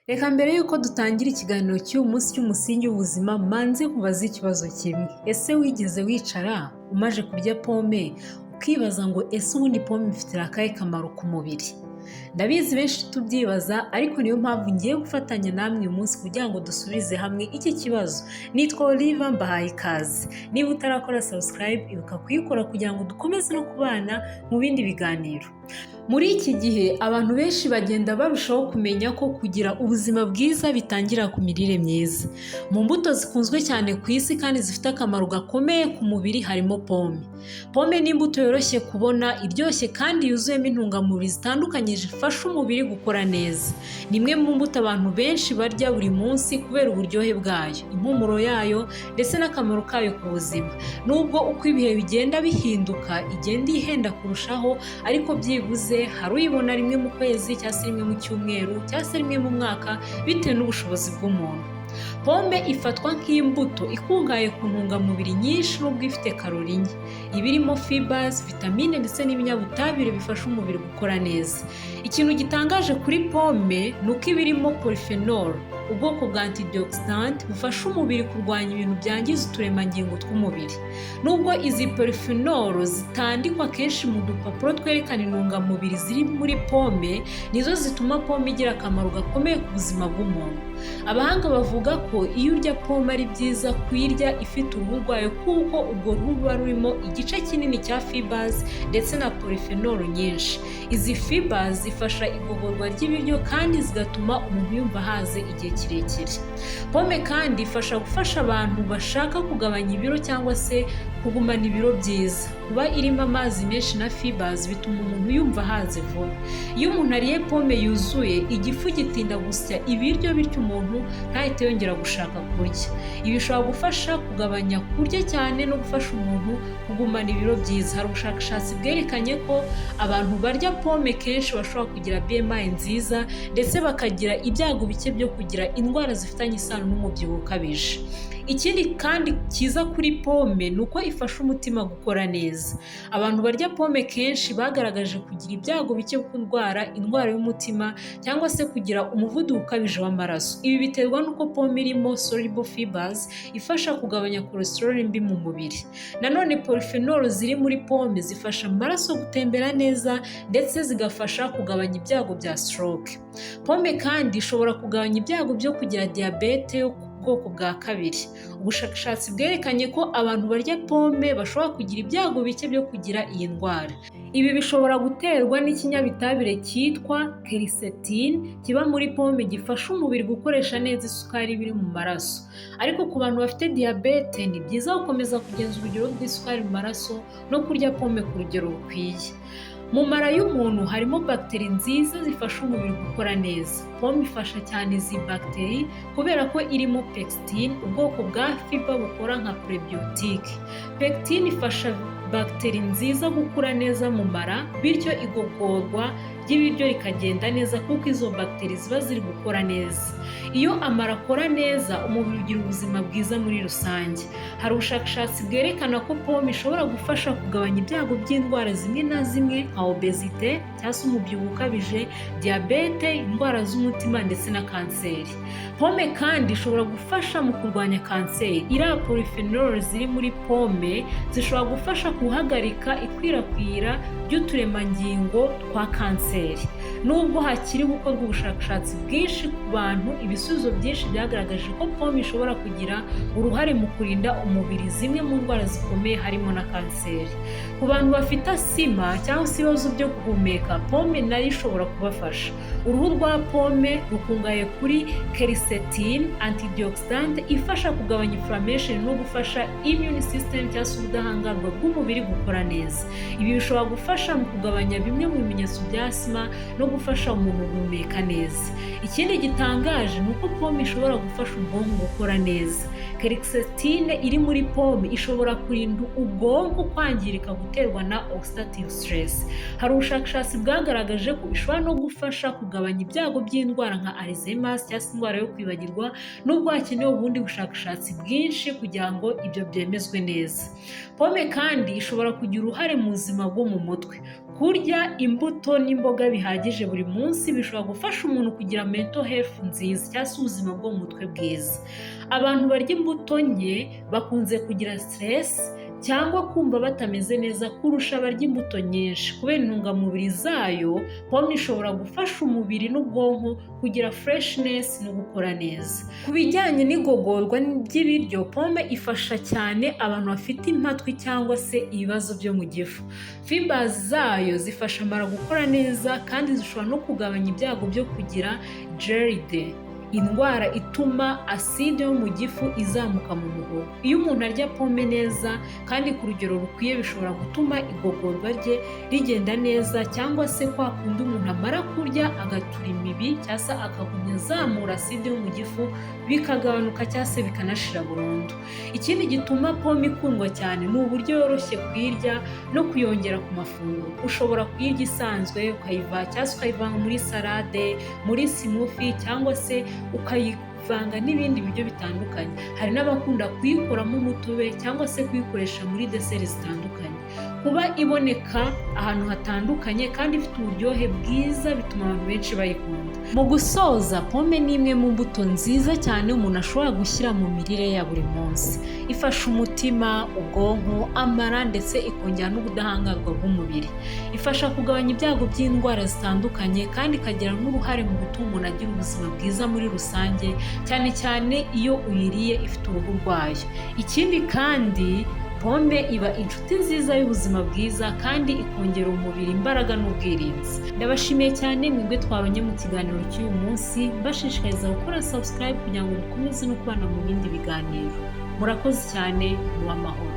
Reka mbere yuko dutangira ikiganiro cy'uyu munsi cy'umusingi w'ubuzima manze kubaza ikibazo kimwe. Ese wigeze wicara umaze kurya pome ukibaza ngo ese ubundi pome ifite akahe kamaro ku mubiri? Ndabizi benshi tubyibaza, ariko niyo mpamvu ngiye gufatanya namwe uyu munsi kugira ngo dusubize hamwe iki kibazo. Nitwa Oliva, mbahaye ikaze. Niba utarakora subscribe ibuka kuyikora kugira ngo dukomeze no kubana mu bindi biganiro. Muri iki gihe abantu benshi bagenda barushaho kumenya ko kugira ubuzima bwiza bitangira ku mirire myiza. Mu mbuto zikunzwe cyane ku isi kandi zifite akamaro gakomeye ku mubiri harimo pome. Pome ni imbuto yoroshye kubona, iryoshye kandi yuzuyemo intungamubiri zitandukanye zifasha umubiri gukora neza. Ni imwe mu mbuto abantu benshi barya buri munsi kubera uburyohe bwayo, impumuro yayo ndetse n'akamaro kayo ku buzima. Nubwo uko ibihe bigenda bihinduka igenda ihenda kurushaho, ariko byibuze hari uyibona rimwe mu kwezi cyangwa se rimwe mu cyumweru cyangwa se rimwe mu mwaka bitewe n'ubushobozi bw'umuntu. Pome ifatwa nk'imbuto ikungahaye ku ntungamubiri nyinshi nubwo ifite kalori nke. Iba irimo fibers, vitamine ndetse n'ibinyabutabire bifasha umubiri gukora neza. Ikintu gitangaje kuri pome ni uko iba irimo polyphenol, ubwoko bwa antioxidant bufasha umubiri kurwanya ibintu byangiza uturemangingo tw'umubiri. Nubwo izi polyphenol zitandikwa kenshi mu dupapuro twerekana intungamubiri ziri muri pome, nizo zituma pome igira akamaro gakomeye ku buzima bw'umuntu. Abahanga bavuga ko iyo urya pome ari byiza kuyirya ifite uruhu rwayo, kuko urwo ruhu ruba rurimo igice kinini cya fibers ndetse na polyphenol nyinshi. Izi fibers zifasha igogorwa ry'ibiryo kandi zigatuma umuntu yumva ahaze igihe kirekire. Pome kandi ifasha abantu bashaka kugabanya ibiro cyangwa se kugumana ibiro byiza. Kuba irimo amazi menshi na fibers bituma umuntu yumva ahaze vuba. Iyo umuntu ariye pome yuzuye, igifu gitinda gusya ibiryo bityo umuntu ntahite yongera gushaka kurya. Ibi bishobora gufasha kugabanya kurya cyane no gufasha umuntu kugumana ibiro byiza. Hari ubushakashatsi bwerekanye ko abantu barya pome kenshi bashobora kugira BMI nziza ndetse bakagira ibyago bike byo kugira indwara zifitanye isano n'umubyibuho ukabije. Ikindi kandi cyiza kuri pome ni uko ifasha umutima gukora neza. Abantu barya pome kenshi bagaragaje kugira ibyago bike byo kurwara indwara y'umutima cyangwa se kugira umuvuduko ukabije w'amaraso. Ibi biterwa n'uko pome irimo soluble fibers ifasha kugabanya cholesterol mbi mu mubiri. Nanone polyphenol ziri muri pome zifasha amaraso gutembera neza ndetse zigafasha kugabanya ibyago bya stroke. Pome kandi ishobora kugabanya ibyago byo kugira diyabete yo bwoko bwa kabiri. Ubushakashatsi bwerekanye ko abantu barya pome bashobora kugira ibyago bike byo kugira iyi ndwara. Ibi bishobora guterwa n'ikinyabitabire cyitwa quercétine kiba muri pome gifasha umubiri gukoresha neza isukari biri mu maraso. Ariko ku bantu bafite diyabete ni byiza gukomeza kugenzura urugero rw'isukari mu maraso no kurya pome ku rugero rukwiye. Mu mara y'umuntu harimo bagiteri nziza zifasha umubiri gukora neza. Pome ifasha cyane izi bagiteri kubera ko irimo pectine, ubwoko bwa fiber bukora nka prebiotic. Pectine ifasha bagiteri nziza gukura neza mu mara, bityo igogorwa ry'ibiryo rikagenda neza kuko izo bagiteri ziba ziri gukora neza. Iyo amara akora neza, umubiri ugira ubuzima bwiza muri rusange. Hari ubushakashatsi bwerekana ko pome ishobora gufasha kugabanya ibyago by'indwara zimwe na zimwe nka obesite cyangwa se umubyibuho ukabije, diyabete, indwara z'umutima ndetse na kanseri. Pome kandi ishobora gufasha mu kurwanya kanseri. Iriya polyphenol ziri muri pome zishobora gufasha guhagarika ikwirakwira ry'uturemangingo twa kanseri. Nubwo hakiri gukorwa ubushakashatsi bwinshi ku bantu, ibisubizo byinshi byagaragaje ko pome ishobora kugira uruhare mu kurinda umubiri zimwe mu ndwara zikomeye harimo na kanseri. Ku bantu bafite asima cyangwa se ibibazo byo guhumeka, pome nayo ishobora kubafasha. Uruhu rwa pome rukungahaye kuri quercétine, antioxidant ifasha kugabanya inflammation no gufasha immune system cyangwa se ubudahangarwa bw'umubiri gukora neza. Ibi bishobora gufasha mu kugabanya bimwe mu bimenyetso bya asima no gufasha umuntu guhumeka neza. Ikindi gitangaje ni uko pome ishobora gufasha ubwonko gukora neza. Quercétine iri muri pome ishobora kurinda ubwonko kwangirika guterwa na oxidative stress. Hari ubushakashatsi bwagaragaje ko ishobora no gufasha kugabanya ibyago by'indwara nka Alzheimer's cyangwa se indwara yo kwibagirwa, nubwo hakenewe ubundi bushakashatsi bwinshi kugira ngo ibyo byemezwe neza. Pome kandi ishobora kugira uruhare mu buzima bwo mu mutwe. Kurya imbuto n'imboga bihagije buri munsi bishobora gufasha umuntu kugira mental health nziza cyangwa se ubuzima bwo mu mutwe bwiza. Abantu barya imbuto nke bakunze kugira stress cyangwa kumva batameze neza kurusha abarya imbuto nyinshi. Kubera intungamubiri zayo, pome ishobora gufasha umubiri n'ubwonko kugira freshness no gukora neza. Ku bijyanye n'igogorwa ry'ibiryo, pome ifasha cyane abantu bafite impatwe cyangwa se ibibazo byo mu gifu. Fibers zayo zifasha amara gukora neza kandi zishobora no kugabanya ibyago byo kugira gerd, indwara ituma aside yo mu gifu izamuka mu muhogo. Iyo umuntu arya pome neza kandi ku rugero rukwiye, bishobora gutuma igogorwa rye rigenda neza, cyangwa se kwa kundi umuntu amara kurya agatura imibi cyangwa se akagumya azamura aside yo mu gifu, bikagabanuka cyangwa se bikanashira burundu. Ikindi gituma pome ikundwa cyane ni uburyo yoroshye kuyirya no kuyongera ku mafunguro. Ushobora kuyirya isanzwe cyangwa se ukayivanga muri salade, muri smoothie, cyangwa se ukayivanga n'ibindi biryo bitandukanye. Hari n'abakunda kuyikoramo umutobe cyangwa se kuyikoresha muri deseri zitandukanye. Kuba iboneka ahantu hatandukanye kandi ifite uburyohe bwiza bituma abantu benshi bayikunda. Mu gusoza, pome ni imwe mu mbuto nziza cyane umuntu ashobora gushyira mu mirire ya buri munsi. Ifasha umutima, ubwonko, amara ndetse ikongera n'ubudahangarwa bw'umubiri. Ifasha kugabanya ibyago by'indwara zitandukanye kandi ikagira n'uruhare mu gutuma umuntu agira ubuzima bwiza muri rusange, cyane cyane iyo uyiriye ifite uruhu rwayo. Ikindi kandi, pome iba inshuti nziza y'ubuzima bwiza kandi ikongera umubiri imbaraga n'ubwirinzi. Ndabashimiye cyane mwebwe twabanye mu kiganiro cy'uyu munsi, mbashishikariza gukora subscribe kugira ngo dukomeze no kubana mu bindi biganiro. Murakoze cyane, muba amahoro.